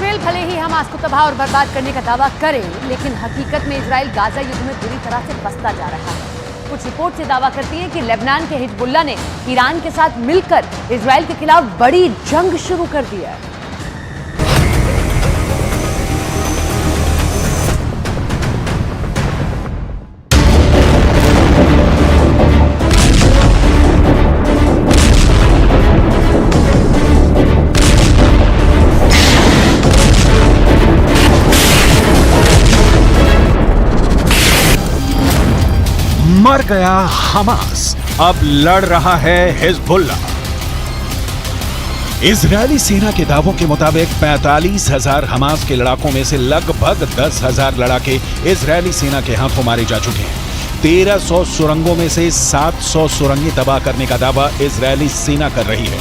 Israel भले ही Hamas को तबाह और बर्बाद करने का दावा करे, लेकिन हकीकत में इसराइल गाजा युद्ध में बुरी तरह से फंसता जा रहा है। कुछ रिपोर्ट से दावा करती है कि लेबनान के हिजबुल्लाह ने ईरान के साथ मिलकर इसराइल के खिलाफ बड़ी जंग शुरू कर दी है। मर गया हमास, अब लड़ रहा है हिजबुल्लाह। इजरायली सेना के दावों के मुताबिक 45,000 हमास के लड़ाकों में से लगभग 10,000 लड़ाके इजरायली सेना के हाथों मारे जा चुके हैं। 1300 सुरंगों में से 700 सुरंगें तबाह करने का दावा इजरायली सेना कर रही है।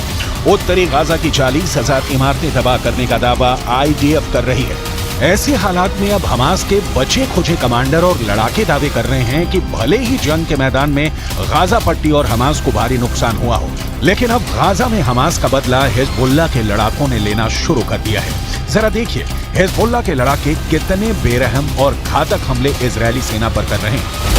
उत्तरी गाजा की 40,000 इमारतें तबाह करने का दावा IDF कर रही है। ऐसे हालात में अब हमास के बचे खुचे कमांडर और लड़ाके दावे कर रहे हैं कि भले ही जंग के मैदान में गाजा पट्टी और हमास को भारी नुकसान हुआ हो, लेकिन अब गाजा में हमास का बदला हिजबुल्लाह के लड़ाकों ने लेना शुरू कर दिया है। जरा देखिए हिजबुल्लाह के लड़ाके कितने बेरहम और घातक हमले इजरायली सेना पर कर रहे हैं।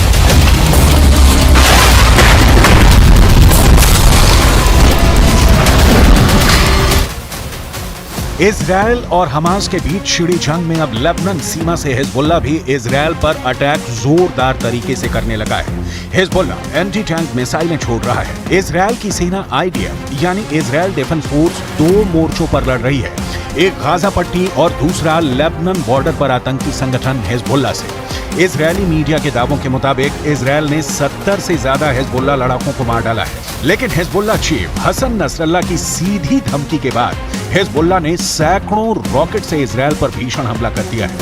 इजरायल और हमास के बीच छिड़ी जंग में अब लेबनान सीमा से हिजबुल्लाह भी इजरायल पर अटैक जोरदार तरीके से करने लगा है। हिजबुल्लाह एंटी टैंक मिसाइलें छोड़ रहा है। इजरायल की सेना IDF यानी इजरायल डिफेंस फोर्स 2 मोर्चों पर लड़ रही है, एक गाजा पट्टी और दूसरा लेबनान बॉर्डर पर आतंकी संगठन हिजबुल्लाह से। इजरायली मीडिया के दावों के मुताबिक इजरायल ने 70 से ज्यादा हिजबुल्लाह लड़ाकों को मार डाला है, लेकिन हिजबुल्लाह चीफ हसन नसरल्लाह की सीधी धमकी के बाद हिजबुल्लाह ने सैकड़ों रॉकेट से इजरायल पर भीषण हमला कर दिया है।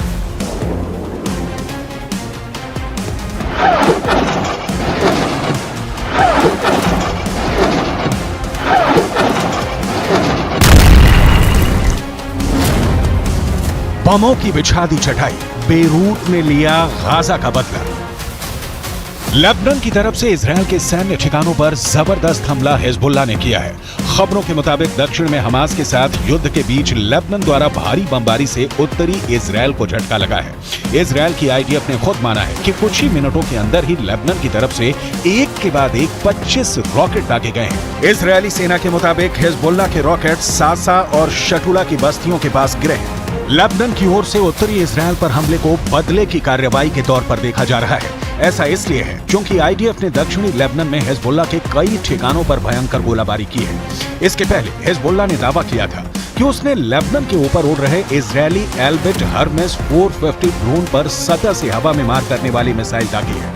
बमों की बिछा दी चटाई, बेरूत ने लिया गाजा का बदला। लेबनान की तरफ से इजरायल के सैन्य ठिकानों पर जबरदस्त हमला हिजबुल्लाह ने किया है। खबरों के मुताबिक दक्षिण में हमास के साथ युद्ध के बीच लेबनान द्वारा भारी बमबारी से उत्तरी इजरायल को झटका लगा है। इजरायल की IDF ने खुद माना है कि कुछ ही मिनटों के अंदर ही लेबनान की तरफ से एक के बाद एक 25 रॉकेट दागे गए हैं। इजरायली सेना के मुताबिक हिजबुल्लाह के रॉकेट सासा और शटुला की बस्तियों के पास गिरे हैं। लेबनान की ओर से उत्तरी इजरायल पर हमले को बदले की कार्रवाई के तौर पर देखा जा रहा है। ऐसा इसलिए है क्योंकि IDF ने दक्षिणी लेबनान में हिजबुल्लाह के कई ठिकानों पर भयंकर गोलाबारी की है। इसके पहले हिजबुल्लाह ने दावा किया था कि उसने लेबनान के ऊपर उड़ रहे इजरायली एल्बिट हर्मेस 450 ड्रोन पर सतह से हवा में मार करने वाली मिसाइल दागी है।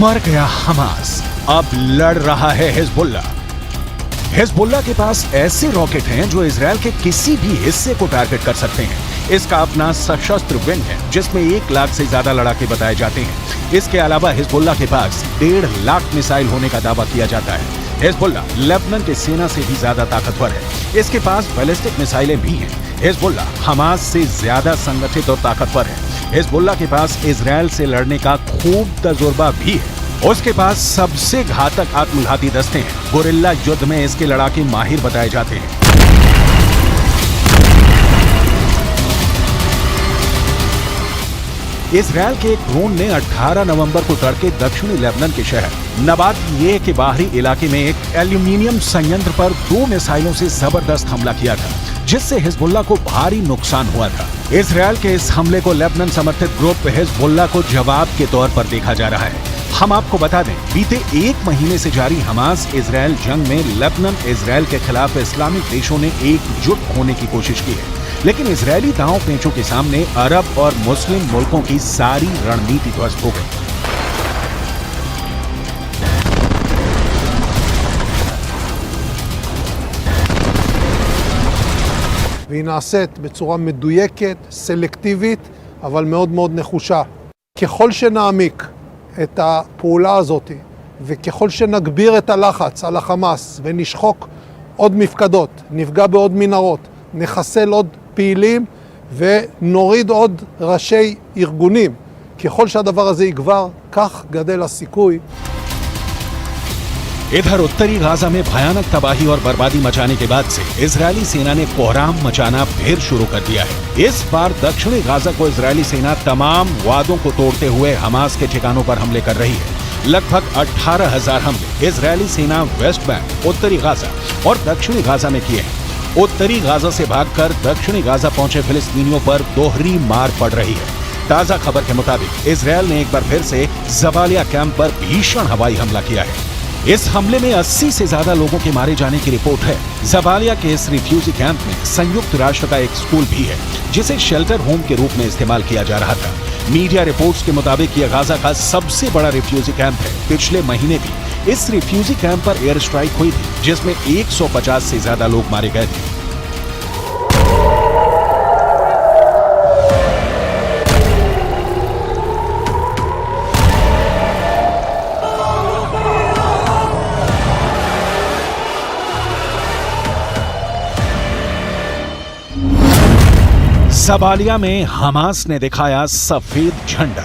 मर गया हमास, अब लड़ रहा है हिजबुल्लाह। हिजबुल्लाह के पास ऐसे रॉकेट हैं जो इजरायल के किसी भी हिस्से को टारगेट कर सकते हैं। इसका अपना सशस्त्र विंग है जिसमें 1 लाख से ज्यादा लड़ाके बताए जाते हैं। इसके अलावा हिजबुल्लाह के पास 1.5 लाख मिसाइल होने का दावा किया जाता है। हिजबुल्लाह लेबनान के सेना से भी ज्यादा ताकतवर है। इसके पास बैलिस्टिक मिसाइलें भी हैं। हिजबुल्लाह हमास से ज्यादा संगठित और ताकतवर है। हिजबुल्लाह के पास इजरायल से लड़ने का खूब तजुर्बा भी है। उसके पास सबसे घातक आत्मघाती दस्ते हैं। गुरिल्ला युद्ध में इसके लड़ाके माहिर बताए जाते हैं। इजरायल के एक ड्रोन ने 18 नवंबर को तड़के दक्षिणी लेबनान के शहर नबातिये के बाहरी इलाके में एक एल्यूमिनियम संयंत्र पर 2 मिसाइलों से जबरदस्त हमला किया था, जिससे हिजबुल्लाह को भारी नुकसान हुआ था। इजरायल के इस हमले को लेबनान समर्थित ग्रुप हिजबुल्लाह को जवाब के तौर पर देखा जा रहा है। हम आपको बता दें, बीते 1 महीने से जारी हमास इजरायल जंग में लेबनान इजरायल के खिलाफ इस्लामिक देशों ने एकजुट होने की कोशिश की है, लेकिन इजरायली दांव पेंचों के सामने अरब और मुस्लिम मुल्कों की सारी रणनीति ध्वस्त हो गई। והיא נעשית בצורה מדויקת, סלקטיבית, אבל מאוד מאוד נחושה. ככל שנעמיק את הפעולה הזאת, וככל שנגביר את הלחץ על החמאס ונשחוק עוד מפקדות, נפגע בעוד מנהרות, נחסל עוד פעילים ונוריד עוד ראשי ארגונים, ככל שהדבר הזה יגבר, כך גדל הסיכוי. इधर उत्तरी गाजा में भयानक तबाही और बर्बादी मचाने के बाद से इजरायली सेना ने कोहराम मचाना फिर शुरू कर दिया है। इस बार दक्षिणी गाजा को इजरायली सेना तमाम वादों को तोड़ते हुए हमास के ठिकानों पर हमले कर रही है। लगभग 18,000 हमले इजरायली सेना वेस्ट बैंक, उत्तरी गाजा और दक्षिणी गाजा में किए हैं। उत्तरी गाजा से भागकर दक्षिणी गाजा पहुंचे फिलिस्तीनियों पर दोहरी मार पड़ रही है। ताजा खबर के मुताबिक इजरायल ने एक बार फिर से जबालिया कैंप पर भीषण हवाई हमला किया है। इस हमले में 80 से ज्यादा लोगों के मारे जाने की रिपोर्ट है। जबालिया के इस रिफ्यूजी कैंप में संयुक्त राष्ट्र का एक स्कूल भी है, जिसे शेल्टर होम के रूप में इस्तेमाल किया जा रहा था। मीडिया रिपोर्ट्स के मुताबिक यह गाजा का सबसे बड़ा रिफ्यूजी कैंप है। पिछले महीने भी इस रिफ्यूजी कैंप पर एयर स्ट्राइक हुई थी, जिसमें 150 से ज्यादा लोग मारे गए थे। जबालिया में हमास ने दिखाया सफेद झंडा।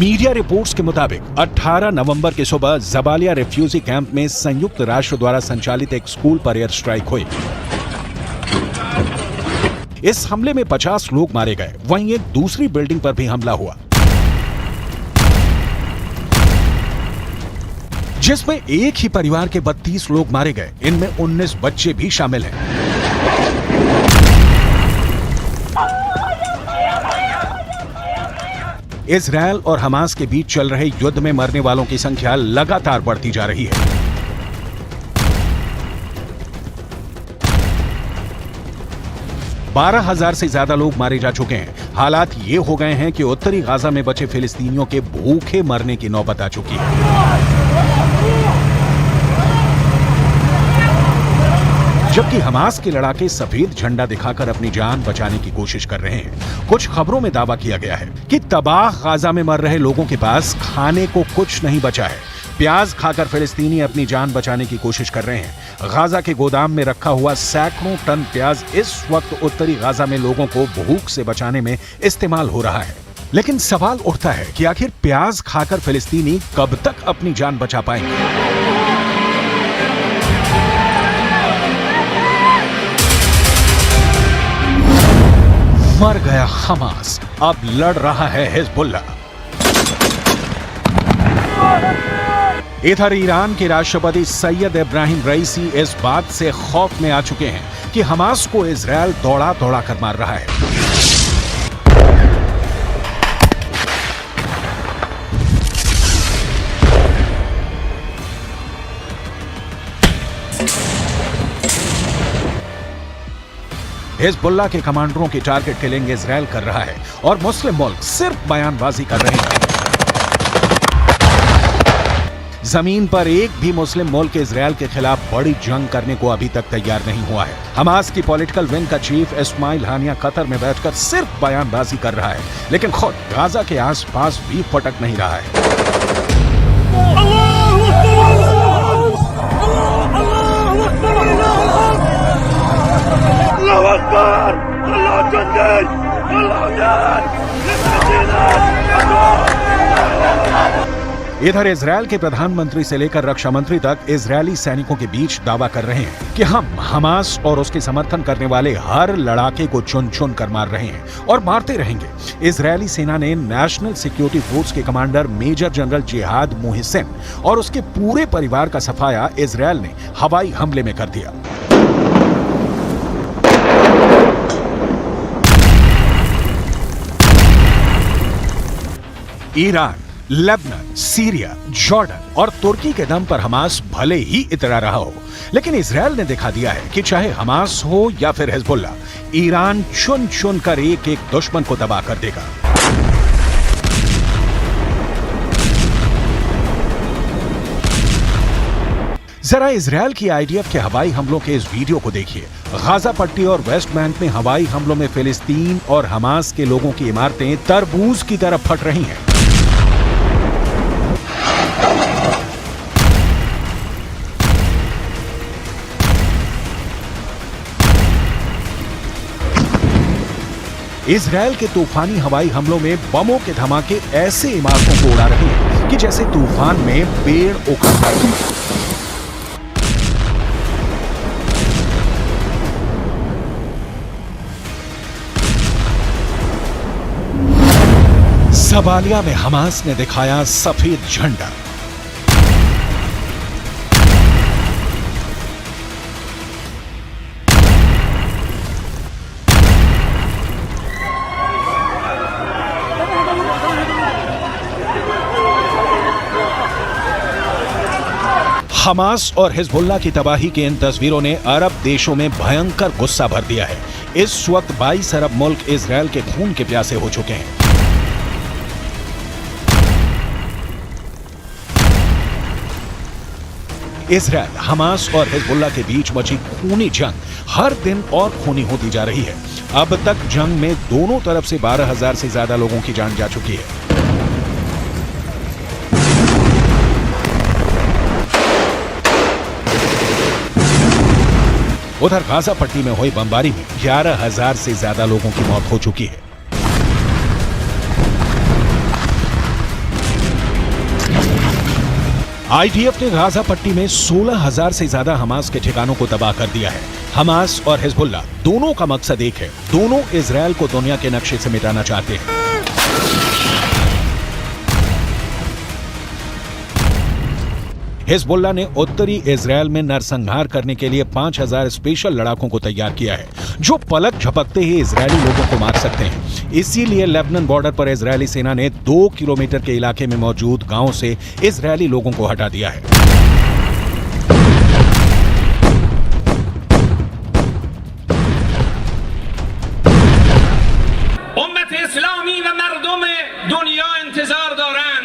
मीडिया रिपोर्ट्स के मुताबिक 18 नवंबर की सुबह जबालिया रिफ्यूजी कैंप में संयुक्त राष्ट्र द्वारा संचालित एक स्कूल पर एयर स्ट्राइक हुई। इस हमले में 50 लोग मारे गए। वहीं एक दूसरी बिल्डिंग पर भी हमला हुआ, जिसमें एक ही परिवार के 32 लोग मारे गए। इनमें 19 बच्चे भी शामिल हैं। इजरायल और हमास के बीच चल रहे युद्ध में मरने वालों की संख्या लगातार बढ़ती जा रही है। बारह 12,000 से ज्यादा लोग मारे जा चुके हैं। हालात ये हो गए हैं कि उत्तरी गाजा में बचे फिलिस्तीनियों के भूखे मरने की नौबत आ चुकी है, जबकि हमास के लड़ाके सफेद झंडा दिखाकर अपनी जान बचाने की कोशिश कर रहे हैं। कुछ खबरों में दावा किया गया है कि तबाह गाजा में मर रहे लोगों के पास खाने को कुछ नहीं बचा है। प्याज खाकर फिलिस्तीनी अपनी जान बचाने की कोशिश कर रहे हैं। गाजा के गोदाम में रखा हुआ सैकड़ों टन प्याज इस वक्त उत्तरी गाजा में लोगों को भूख से बचाने में इस्तेमाल हो रहा है। लेकिन सवाल उठता है कि आखिर प्याज खाकर फिलिस्तीनी कब तक अपनी जान बचा पाएंगे? मर गया हमास, अब लड़ रहा है हिजबुल्लाह। इधर ईरान के राष्ट्रपति सैयद इब्राहिम रईसी इस बात से खौफ में आ चुके हैं कि हमास को इजरायल दौड़ा दौड़ा कर मार रहा है। हिजबुल्लाह के कमांडरों की टारगेट किलिंग इजरायल कर रहा है और मुस्लिम मुल्क सिर्फ बयानबाजी कर रहे हैं। जमीन पर एक भी मुस्लिम मुल्क इजरायल के खिलाफ बड़ी जंग करने को अभी तक तैयार नहीं हुआ है। हमास की पॉलिटिकल विंग का चीफ इस्माइल हानिया कतर में बैठकर सिर्फ बयानबाजी कर रहा है, लेकिन खुद गाजा के आसपास भी फटक नहीं रहा है। इधर इजरायल के प्रधानमंत्री से लेकर रक्षा मंत्री तक इजरायली सैनिकों के बीच दावा कर रहे हैं कि हम हमास और उसके समर्थन करने वाले हर लड़ाके को चुन चुन कर मार रहे हैं और मारते रहेंगे। इजरायली सेना ने नेशनल सिक्योरिटी फोर्स के कमांडर मेजर जनरल जिहाद मोहसिन और उसके पूरे परिवार का सफाया इजरायल ने हवाई हमले में कर दिया। ईरान, लेबनान, सीरिया, जॉर्डन और तुर्की के दम पर हमास भले ही इतरा रहा हो, लेकिन इजरायल ने दिखा दिया है कि चाहे हमास हो या फिर हिजबुल्लाह, ईरान चुन चुन कर एक एक दुश्मन को तबाह कर देगा। जरा इजरायल की आईडीएफ के हवाई हमलों के इस वीडियो को देखिए। गाजा पट्टी और वेस्ट बैंक में हवाई हमलों में फिलिस्तीन और हमास के लोगों की इमारतें तरबूज की तरह फट रही हैं। इजरायल के तूफानी हवाई हमलों में बमों के धमाके ऐसे इमारतों को उड़ा रहे हैं कि जैसे तूफान में पेड़ उखड़ पड़े। जबालिया में हमास ने दिखाया सफेद झंडा। हमास और हिजबुल्लाह की तबाही की इन तस्वीरों ने अरब देशों में भयंकर गुस्सा भर दिया है। इस वक्त 22 अरब मुल्क इजरायल के खून के प्यासे हो चुके हैं। इजरायल, हमास और हिजबुल्लाह के बीच मची खूनी जंग हर दिन और खूनी होती जा रही है। अब तक जंग में दोनों तरफ से 12,000 से ज्यादा लोगों की जान जा चुकी है। उधर गाजा पट्टी में हुई बमबारी में 11,000 से ज्यादा लोगों की मौत हो चुकी है। आईडीएफ ने गाजा पट्टी में 16,000 से ज्यादा हमास के ठिकानों को तबाह कर दिया है। हमास और हिजबुल्लाह दोनों का मकसद एक है, दोनों इजरायल को दुनिया के नक्शे से मिटाना चाहते हैं। हिजबुल्लाह ने उत्तरी इजरायल में नरसंहार करने के लिए 5,000 स्पेशल लड़ाकों को तैयार किया है, जो पलक झपकते ही इजरायली लोगों को मार सकते हैं। इसीलिए लेबनान बॉर्डर पर इजरायली सेना ने 2 किलोमीटर के इलाके में मौजूद गांवों से इजरायली लोगों को हटा दिया है। उम्मत इस्लामी व मर्दुम दुनिया इंतजार दौरान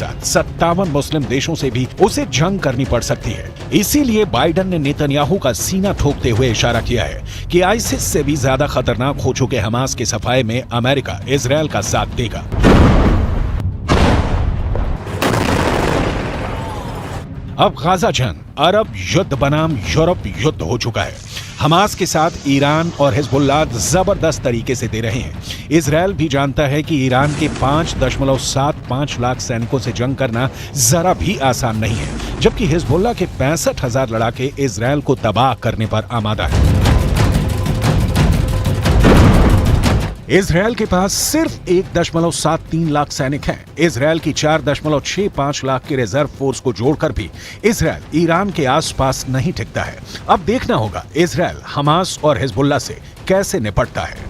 साथ 57 मुस्लिम देशों से भी उसे जंग करनी पड़ सकती है। इसीलिए बाइडन ने नेतन्याहू का सीना ठोकते हुए इशारा किया है कि आईसिस से भी ज्यादा खतरनाक हो चुके हमास के सफाये में अमेरिका इजरायल का साथ देगा। अब गाजा जंग अरब युद्ध बनाम यूरोप युद्ध हो चुका है। हमास के साथ ईरान और हिजबुल्लाह जबरदस्त तरीके से दे रहे हैं। इजरायल भी जानता है कि ईरान के 5.75 लाख सैनिकों से जंग करना जरा भी आसान नहीं है, जबकि हिजबुल्लाह के 65,000 लड़ाके इजरायल को तबाह करने पर आमादा है। इजरायल के पास सिर्फ 1.73 लाख सैनिक हैं। इजरायल की 4.65 लाख की रिजर्व फोर्स को जोड़कर भी इजरायल ईरान के आसपास नहीं टिकता है। अब देखना होगा इजरायल हमास और हिजबुल्लाह से कैसे निपटता है।